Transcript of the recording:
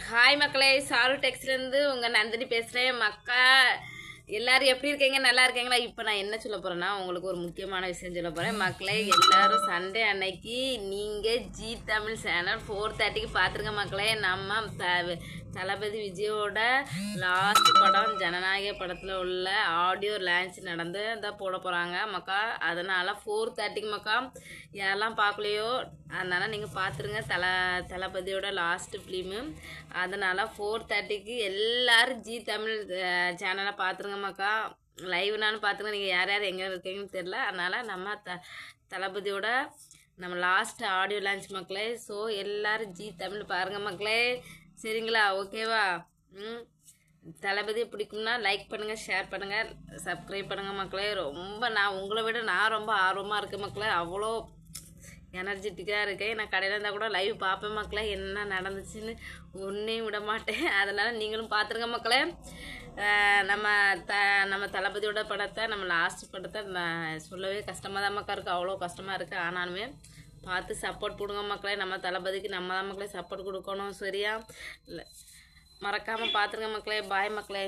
Hi மக்களே, sir டெக்ஸ்ட்லேருந்து உங்கள் நந்தினி பேசுகிறேன். மக்கா எல்லாரும் எப்படி இருக்கீங்க? நல்லா இருக்கீங்களா? இப்போ நான் என்ன சொல்ல போகிறேன்னா, உங்களுக்கு ஒரு முக்கியமான விஷயம் சொல்ல போகிறேன். மக்களே எல்லாரும் சண்டே அன்னைக்கு நீங்கள் ஜி தமிழ் சேனல் 4:30க்கு பார்த்துருங்க மக்களே. நம்ம தளபதி விஜயோட லாஸ்ட் படம் ஜனநாயக படத்தில் உள்ள ஆடியோ லான்ச் நடந்து தான் போட போகிறாங்க மக்கா. அதனால் 4:30க்கு மக்கா யாரெல்லாம் பார்க்கலையோ அதனால் நீங்கள் பார்த்துருங்க. தளபதியோட லாஸ்ட்டு ஃபிலிமு. அதனால் 4:30க்கு எல்லோரும் ஜி தமிழ் சேனலை பார்த்துருங்க மக்கா. லைவ்னான்னு பார்த்துங்க. நீங்கள் யார் யார் எங்கே இருக்கீங்கன்னு தெரில. அதனால் நம்ம தளபதியோட நம்ம லாஸ்ட் ஆடியோ லான்ச் மக்களே. ஸோ எல்லோரும் ஜி தமிழ் பாருங்கள் மக்களே. சரிங்களா? ஓகேவா? தளபதி பிடிக்கும்னா லைக் பண்ணுங்கள், ஷேர் பண்ணுங்கள், சப்ஸ்கிரைப் பண்ணுங்கள் மக்களே. நான் உங்களை விட ரொம்ப ஆர்வமாக இருக்கேன் மக்களே. அவ்வளோ எனர்ஜெட்டிக்காக இருக்கேன். நான் கடையில் இருந்தால் கூட லைவ் பார்ப்பேன் மக்களே. என்ன நடந்துச்சுன்னு ஒன்றையும் விட மாட்டேன். அதனால் நீங்களும் பார்த்துருங்க மக்களே. நம்ம தளபதியோட படத்தை, நம்ம லாஸ்ட் படத்தை சொல்லவே கஷ்டமாக தான் மக்கா இருக்குது. அவ்வளோ கஷ்டமாக இருக்குது. ஆனாலுமே பார்த்து சப்போர்ட் கொடுங்க மக்களே. நம்ம தளபதிக்கு நம்ம தான் மக்களே சப்போர்ட் கொடுக்கணும். சரியா? மறக்காமல் பார்த்துருங்க மக்களே. பாய் மக்களே.